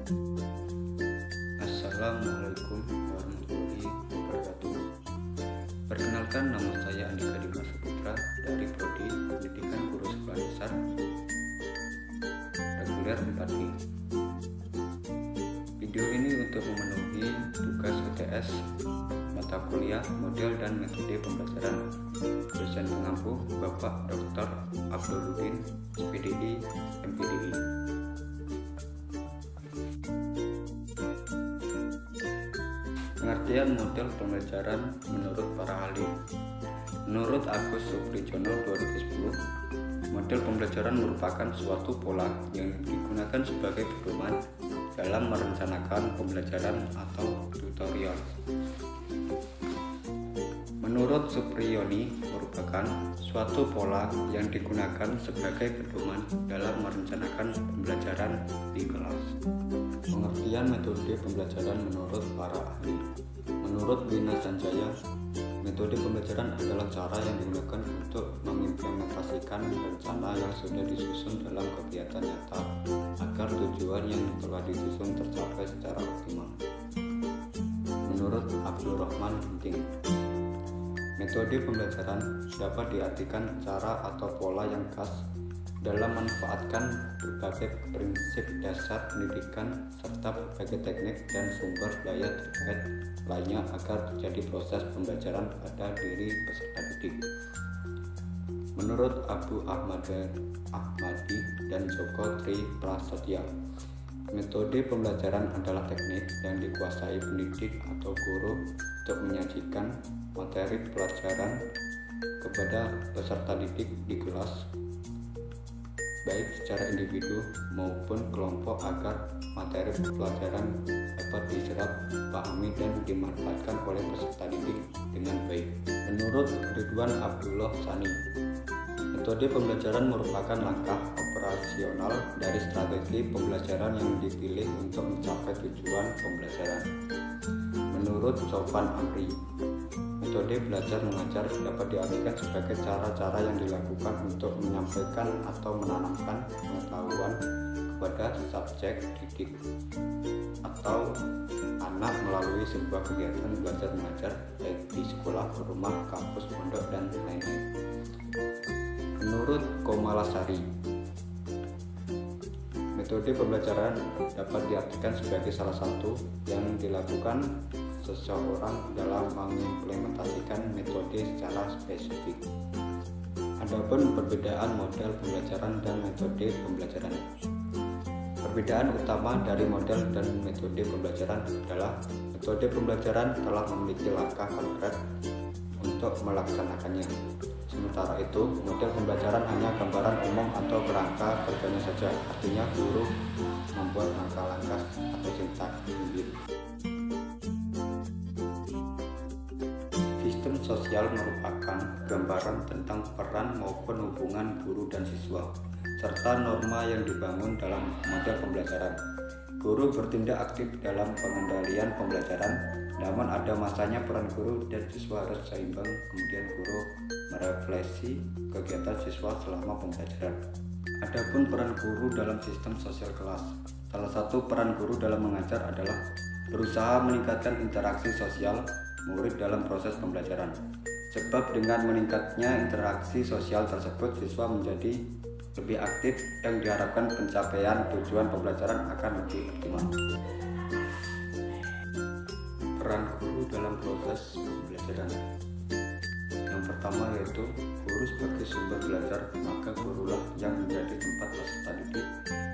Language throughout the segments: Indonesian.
Assalamualaikum warahmatullahi wabarakatuh. Perkenalkan, nama saya Andika Dimas Saputra dari Prodi Pendidikan Guru Sekolah Dasar Reguler 4B. Video ini untuk memenuhi tugas UTS mata kuliah model dan metode pembelajaran dosen pengampu Bapak Dr. Abduludin, SPDI, MPDI. Pengertian model pembelajaran menurut para ahli. Menurut Agus Suprijono 2010, model pembelajaran merupakan suatu pola yang digunakan sebagai pedoman dalam merencanakan pembelajaran atau tutorial. Menurut Supriyoni, merupakan suatu pola yang digunakan sebagai pedoman dalam merencanakan pembelajaran di kelas. Pengertian metode pembelajaran menurut para ahli. Menurut Wina Sanjaya, metode pembelajaran adalah cara yang digunakan untuk mengimplementasikan rencana yang sudah disusun dalam kegiatan nyata agar tujuan yang telah disusun tercapai secara optimal. Menurut Abdul Rahman Ginting, metode pembelajaran dapat diartikan cara atau pola yang khas dalam memanfaatkan berbagai prinsip dasar pendidikan serta berbagai teknik dan sumber daya terkait lainnya agar terjadi proses pembelajaran pada diri peserta didik. Menurut Abu Ahmadi dan Joko Tri Prasetya, metode pembelajaran adalah teknik yang dikuasai pendidik atau guru untuk menyajikan materi pelajaran kepada peserta didik di kelas, baik secara individu maupun kelompok, agar materi pelajaran dapat diserap, dipahami, dan dimanfaatkan oleh peserta didik dengan baik. Menurut Ridwan Abdullah Sani, metode pembelajaran merupakan langkah operasional dari strategi pembelajaran yang dipilih untuk mencapai tujuan pembelajaran. Menurut Sofan Amri, metode belajar mengajar dapat diartikan sebagai cara-cara yang dilakukan untuk menyampaikan atau menanamkan pengetahuan kepada subjek didik atau anak melalui sebuah kegiatan belajar mengajar baik di sekolah, rumah, kampus, pondok, dan lain-lain. Menurut Komalasari, metode pembelajaran dapat diartikan sebagai salah satu yang dilakukan seseorang dalam mengimplementasikan metode secara spesifik. Adapun perbedaan model pembelajaran dan metode pembelajaran. Perbedaan utama dari model dan metode pembelajaran adalah metode pembelajaran telah memiliki langkah konkret untuk melaksanakannya. Sementara itu, model pembelajaran hanya gambaran umum atau kerangka kerjanya saja, artinya guru membuat langkah-langkah atau sintak sendiri. Sistem sosial merupakan gambaran tentang peran maupun hubungan guru dan siswa, serta norma yang dibangun dalam model pembelajaran. Guru bertindak aktif dalam pengendalian pembelajaran, namun ada masanya peran guru dan siswa harus seimbang. Kemudian guru merefleksi kegiatan siswa selama pembelajaran. Adapun peran guru dalam sistem sosial kelas. Salah satu peran guru dalam mengajar adalah berusaha meningkatkan interaksi sosial murid dalam proses pembelajaran. Sebab dengan meningkatnya interaksi sosial tersebut, siswa menjadi lebih aktif yang diharapkan pencapaian tujuan pembelajaran akan lebih optimal. Peran guru dalam proses pembelajaran. Yang pertama yaitu guru sebagai sumber belajar, maka gurulah yang menjadi tempat peserta didik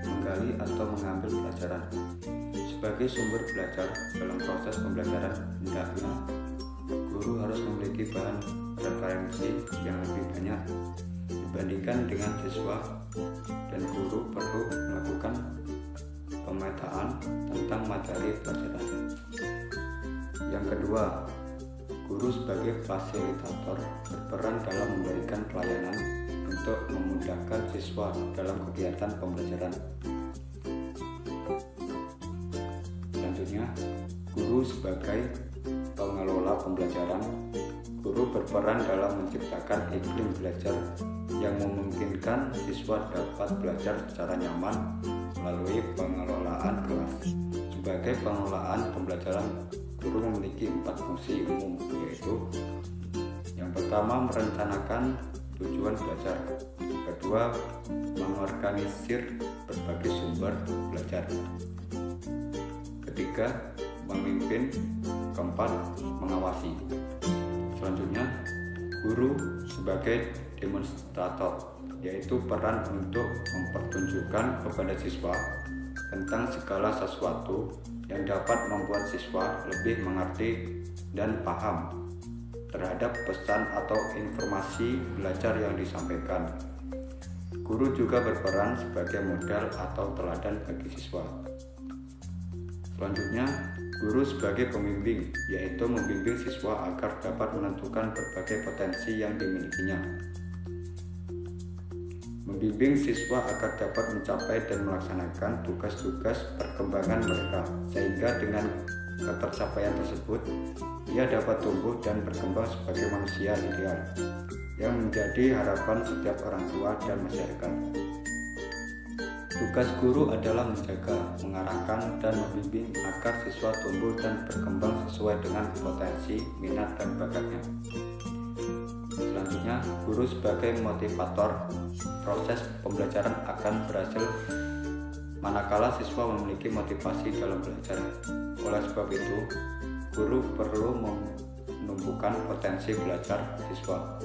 menggali atau mengambil pelajaran. Sebagai sumber belajar dalam proses pembelajaran, hendaknya guru harus memiliki bahan referensi yang lebih banyak dibandingkan dengan siswa, dan guru perlu melakukan pemetaan tentang materi pelajaran. Yang kedua, guru sebagai fasilitator berperan dalam memberikan pelayanan untuk memudahkan siswa dalam kegiatan pembelajaran. Selanjutnya, guru sebagai pengelola pembelajaran. Guru berperan dalam menciptakan iklim belajar yang memungkinkan siswa dapat belajar secara nyaman, melalui pengelolaan kelas. Sebagai pengelolaan pembelajaran, guru memiliki 4 fungsi umum, yaitu yang pertama merencanakan tujuan belajar, kedua mengorganisir berbagai sumber belajar, ketiga memimpin, keempat mengawasi. Selanjutnya, guru sebagai demonstrator, yaitu peran untuk mempertunjukkan kepada siswa tentang segala sesuatu yang dapat membuat siswa lebih mengerti dan paham terhadap pesan atau informasi belajar yang disampaikan. Guru juga berperan sebagai modal atau teladan bagi siswa. Selanjutnya, guru sebagai pembimbing, yaitu membimbing siswa agar dapat menentukan berbagai potensi yang dimilikinya. Membimbing siswa agar dapat mencapai dan melaksanakan tugas-tugas perkembangan mereka, sehingga dengan ketercapaian tersebut ia dapat tumbuh dan berkembang sebagai manusia ideal yang menjadi harapan setiap orang tua dan masyarakat. Tugas guru adalah menjaga, mengarahkan, dan membimbing agar siswa tumbuh dan berkembang sesuai dengan potensi, minat, dan bakatnya. Selanjutnya, guru sebagai motivator. Proses pembelajaran akan berhasil manakala siswa memiliki motivasi dalam belajar. Oleh sebab itu, guru perlu menumbuhkan potensi belajar siswa.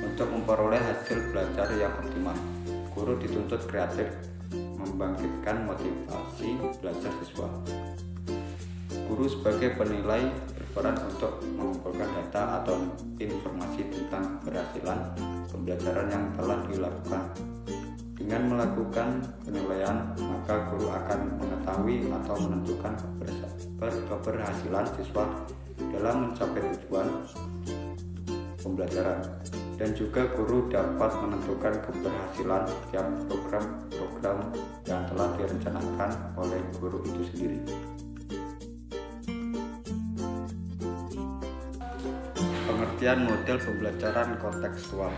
Untuk memperoleh hasil belajar yang optimal, guru dituntut kreatif, membangkitkan motivasi belajar siswa. Guru sebagai penilai berperan untuk mengumpulkan data atau informasi tentang keberhasilan pembelajaran yang telah dilakukan. Dengan melakukan penilaian, maka guru akan mengetahui atau menentukan keberhasilan siswa dalam mencapai tujuan pembelajaran, dan juga guru dapat menentukan keberhasilan setiap program-program yang telah direncanakan oleh guru itu sendiri. Pengertian model pembelajaran kontekstual.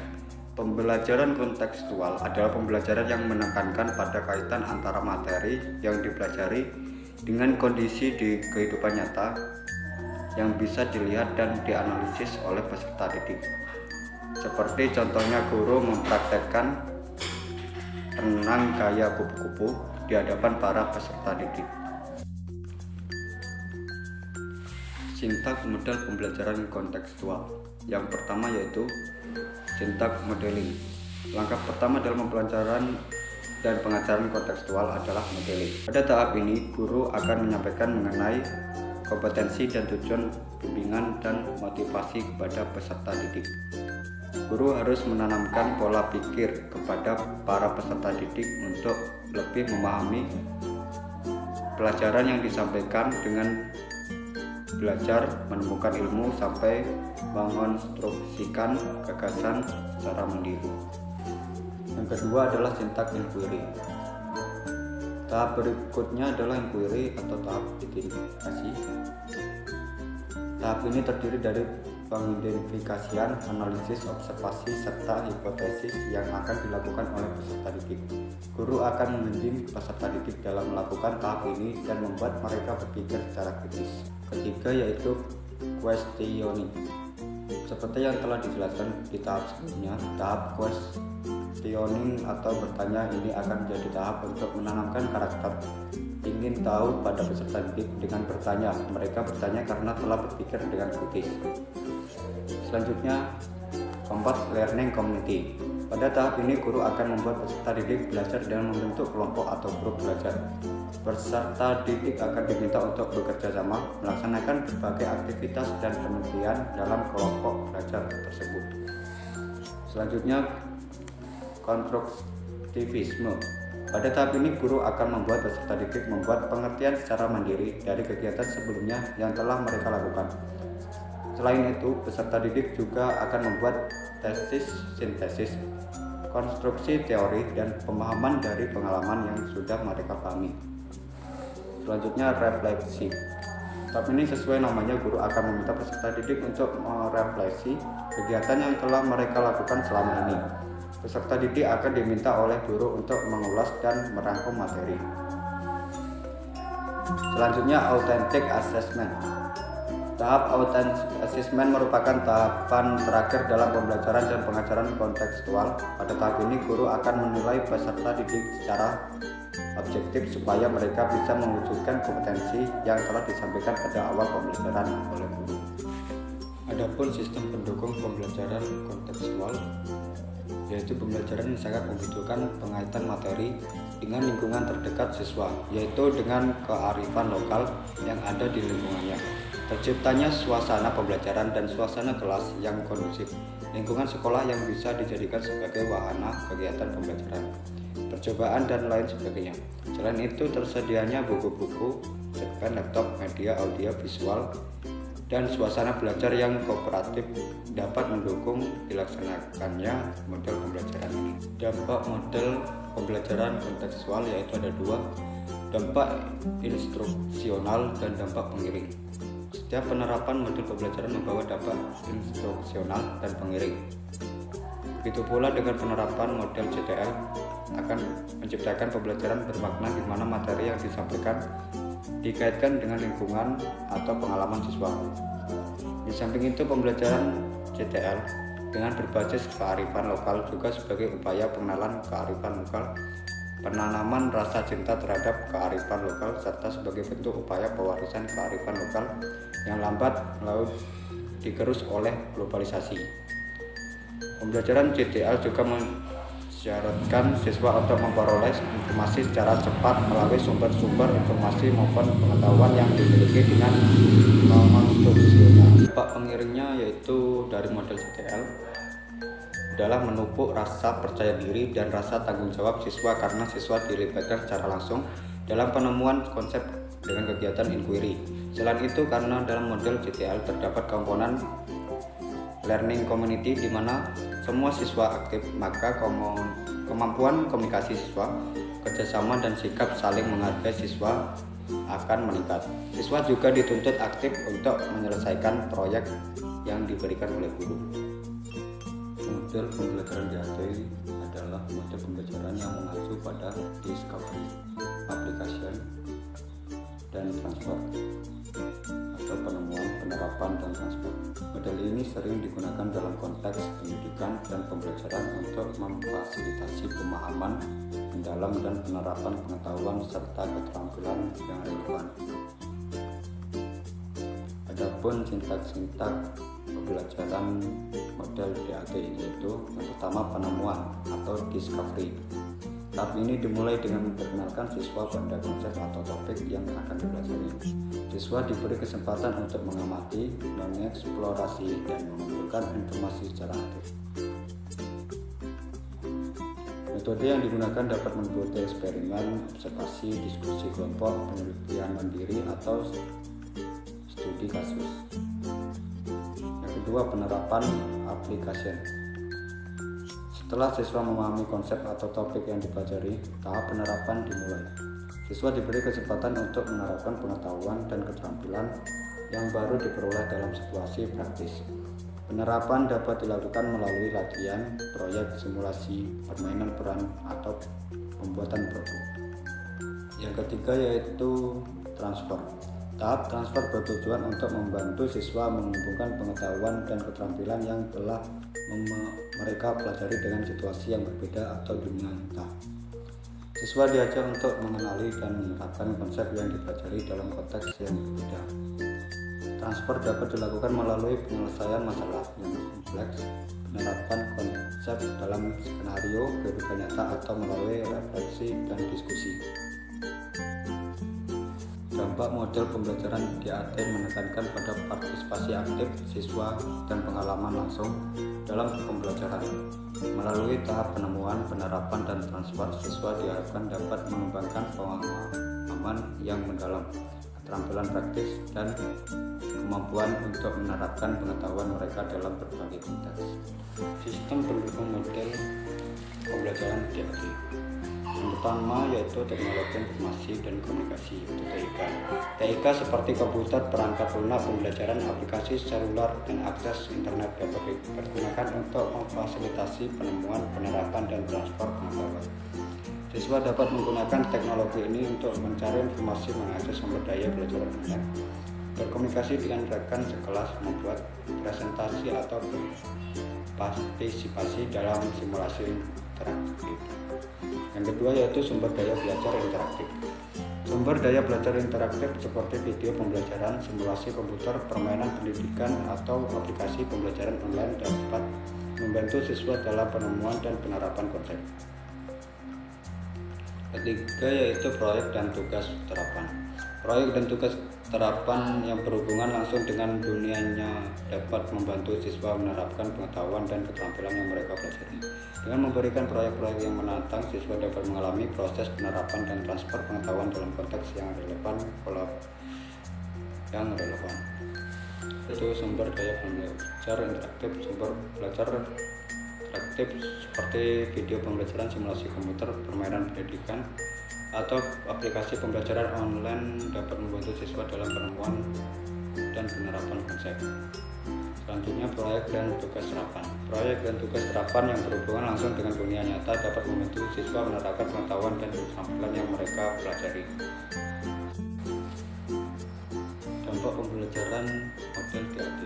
Pembelajaran kontekstual adalah pembelajaran yang menekankan pada kaitan antara materi yang dipelajari dengan kondisi di kehidupan nyata yang bisa dilihat dan dianalisis oleh peserta didik. Seperti contohnya guru mempraktekkan renang gaya kupu-kupu di hadapan para peserta didik. Sintaks model pembelajaran kontekstual. Yang pertama yaitu sintaks modeling. Langkah pertama dalam pembelajaran dan pengajaran kontekstual adalah modeling. Pada tahap ini, guru akan menyampaikan mengenai kompetensi dan tujuan bimbingan dan motivasi kepada peserta didik. Guru harus menanamkan pola pikir kepada para peserta didik untuk lebih memahami pelajaran yang disampaikan dengan belajar menemukan ilmu sampai mengonstruksikan gagasan secara mandiri. Yang kedua adalah sintaks inquiry. Tahap berikutnya adalah inquiry atau tahap identifikasi. Tahap ini terdiri dari pengidentifikasian, analisis, observasi, serta hipotesis yang akan dilakukan oleh peserta didik. Guru akan membimbing peserta didik dalam melakukan tahap ini dan membuat mereka berpikir secara kritis. Ketiga yaitu questioning. Seperti yang telah dijelaskan di tahap sebelumnya, tahap questioning atau bertanya ini akan menjadi tahap untuk menanamkan karakter ingin tahu pada peserta didik dengan bertanya. Mereka bertanya karena telah berpikir dengan kritis. Selanjutnya, keempat, learning community. Pada tahap ini, guru akan membuat peserta didik belajar dengan membentuk kelompok atau grup belajar. Peserta didik akan diminta untuk bekerja sama, melaksanakan berbagai aktivitas dan penelitian dalam kelompok belajar tersebut. Selanjutnya, konstruktivisme. Pada tahap ini, guru akan membuat peserta didik membuat pengertian secara mandiri dari kegiatan sebelumnya yang telah mereka lakukan. Selain itu, peserta didik juga akan membuat tesis sintesis, konstruksi teori, dan pemahaman dari pengalaman yang sudah mereka pahami. Selanjutnya, refleksi. Tahap ini sesuai namanya, guru akan meminta peserta didik untuk merefleksi kegiatan yang telah mereka lakukan selama ini. Peserta didik akan diminta oleh guru untuk mengulas dan merangkum materi. Selanjutnya, Authentic Assessment. Tahap Authentic Assessment merupakan tahapan terakhir dalam pembelajaran dan pengajaran kontekstual. Pada tahap ini, guru akan menilai peserta didik secara objektif supaya mereka bisa mewujudkan kompetensi yang telah disampaikan pada awal pembelajaran oleh guru. Adapun sistem pendukung pembelajaran kontekstual, yaitu pembelajaran yang sangat membutuhkan pengaitan materi dengan lingkungan terdekat siswa, yaitu dengan kearifan lokal yang ada di lingkungannya. Terciptanya suasana pembelajaran dan suasana kelas yang kondusif, lingkungan sekolah yang bisa dijadikan sebagai wahana kegiatan pembelajaran, percobaan, dan lain sebagainya. Selain itu, tersedianya buku-buku, cerpen, laptop, media audio visual, dan suasana belajar yang kooperatif dapat mendukung dilaksanakannya model pembelajaran ini. Dampak model pembelajaran kontekstual yaitu ada dua, dampak instruksional dan dampak pengiring. Setiap penerapan model pembelajaran membawa dampak instruksional dan pengiring. Begitu pula dengan penerapan model CTL akan menciptakan pembelajaran bermakna di mana materi yang disampaikan dikaitkan dengan lingkungan atau pengalaman siswa. Di samping itu, pembelajaran CTL dengan berbasis kearifan lokal juga sebagai upaya pengenalan kearifan lokal, penanaman rasa cinta terhadap kearifan lokal, serta sebagai bentuk upaya pewarisan kearifan lokal yang lambat laun digerus oleh globalisasi. Pembelajaran CTL juga mensyaratkan siswa untuk memperoleh informasi secara cepat melalui sumber-sumber informasi maupun pengetahuan yang dimiliki dengan konstruksional. Dampak pengiringnya yaitu dari model CTL adalah menupuk rasa percaya diri dan rasa tanggung jawab siswa karena siswa dilibatkan secara langsung dalam penemuan konsep dengan kegiatan inquiry. Selain itu, karena dalam model CTL terdapat komponen learning community di mana semua siswa aktif, maka kemampuan komunikasi siswa, kerjasama, dan sikap saling menghargai siswa akan meningkat. Siswa juga dituntut aktif untuk menyelesaikan proyek yang diberikan oleh guru. Model pembelajaran DAT adalah model pembelajaran yang mengacu pada discovery, application, dan transfer, atau penemuan, penerapan, dan transfer. Model ini sering digunakan dalam konteks pendidikan dan pembelajaran untuk memfasilitasi pemahaman mendalam dan penerapan pengetahuan serta keterampilan yang relevan. Adapun sintak-sintak pembelajaran model DAT yaitu yang pertama, penemuan atau discovery. Tahap ini dimulai dengan memperkenalkan siswa pada konsep atau topik yang akan dipelajari. Siswa diberi kesempatan untuk mengamati, mengeksplorasi, dan mengumpulkan informasi secara aktif. Metode yang digunakan dapat meliputi eksperimen, observasi, diskusi kelompok, penelitian mandiri, atau studi kasus. Yang kedua, penerapan application. Setelah siswa memahami konsep atau topik yang dipelajari, tahap penerapan dimulai. Siswa diberi kesempatan untuk menerapkan pengetahuan dan keterampilan yang baru diperoleh dalam situasi praktis. Penerapan dapat dilakukan melalui latihan, proyek, simulasi, permainan peran, atau pembuatan produk. Yang ketiga yaitu transfer. Tahap transfer bertujuan untuk membantu siswa mengumpulkan pengetahuan dan keterampilan yang telah mereka pelajari dengan situasi yang berbeda atau dunia nyata. Siswa diajar untuk mengenali dan menerapkan konsep yang dipelajari dalam konteks yang berbeda. Transfer dapat dilakukan melalui penyelesaian masalah yang kompleks, penerapan konsep dalam skenario kehidupan nyata, atau melalui refleksi dan diskusi. Dampak model pembelajaran DAT menekankan pada partisipasi aktif siswa dan pengalaman langsung dalam pembelajaran. Melalui tahap penemuan, penerapan, dan transfer, siswa diharapkan dapat mengembangkan pemahaman yang mendalam, keterampilan praktis, dan kemampuan untuk menerapkan pengetahuan mereka dalam berbagai konteks. Sistem pendukung model pembelajaran DAT. Yang pertama yaitu teknologi informasi dan komunikasi atau TIK. TIK seperti komputer, perangkat lunak, pembelajaran, aplikasi seluler, dan akses internet dapat digunakan untuk memfasilitasi penemuan, penerapan, dan transfer pengetahuan. Siswa dapat menggunakan teknologi ini untuk mencari informasi, mengakses sumber daya belajar online, berkomunikasi dengan rekan sekelas, membuat presentasi atau berpartisipasi dalam simulasi interaktif. Yang kedua yaitu sumber daya belajar interaktif. Sumber daya belajar interaktif seperti video pembelajaran, simulasi komputer, permainan pendidikan, atau aplikasi pembelajaran online dapat membantu siswa dalam penemuan dan penerapan konsep. Ketiga yaitu proyek dan tugas terapan. Proyek dan tugas terapan yang berhubungan langsung dengan dunianya dapat membantu siswa menerapkan pengetahuan dan keterampilan yang mereka pelajari. Dengan memberikan proyek-proyek yang menantang, siswa dapat mengalami proses penerapan dan transfer pengetahuan dalam konteks yang relevan. Itu sumber daya belajar interaktif. Sumber belajar interaktif seperti video pembelajaran, simulasi komputer, permainan pendidikan, atau aplikasi pembelajaran online dapat membantu siswa dalam penemuan dan penerapan konsep. Selanjutnya proyek dan tugas terapan. Proyek dan tugas terapan yang berhubungan langsung dengan dunia nyata dapat membantu siswa menerapkan pengetahuan dan keterampilan yang mereka pelajari. Dampak pembelajaran model DAD.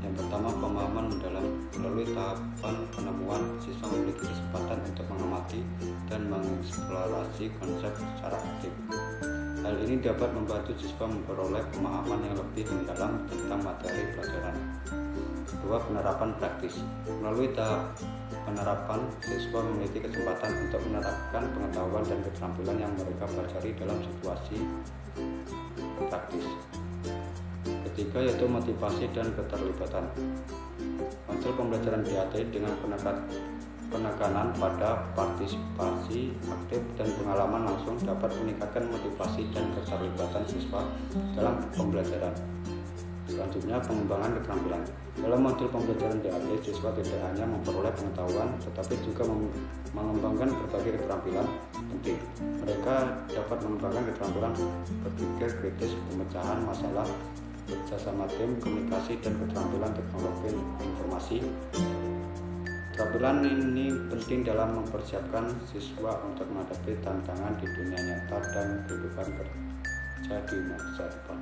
Yang pertama, pemahaman mendalam. Melalui tahapan penemuan, siswa memiliki kesempatan untuk mengamati dan mengeksplorasi konsep secara aktif. Hal ini dapat membantu siswa memperoleh pemahaman yang lebih mendalam tentang materi pelajaran. Kedua, penerapan praktis. Melalui tahap penerapan, siswa memiliki kesempatan untuk menerapkan pengetahuan dan keterampilan yang mereka pelajari dalam situasi praktis. Ketiga yaitu motivasi dan keterlibatan. Model pembelajaran DAD dengan penekanan pada partisipasi aktif dan pengalaman langsung dapat meningkatkan motivasi dan keterlibatan siswa dalam pembelajaran. Selanjutnya, pengembangan keterampilan. Dalam model pembelajaran DAD, siswa tidak hanya memperoleh pengetahuan tetapi juga mengembangkan berbagai keterampilan penting. Mereka dapat mengembangkan keterampilan berpikir kritis, pemecahan masalah, kerjasama tim, komunikasi, dan keterampilan teknologi informasi. Keterampilan ini penting dalam mempersiapkan siswa untuk menghadapi tantangan di dunia nyata dan kehidupan kerja di masa depan.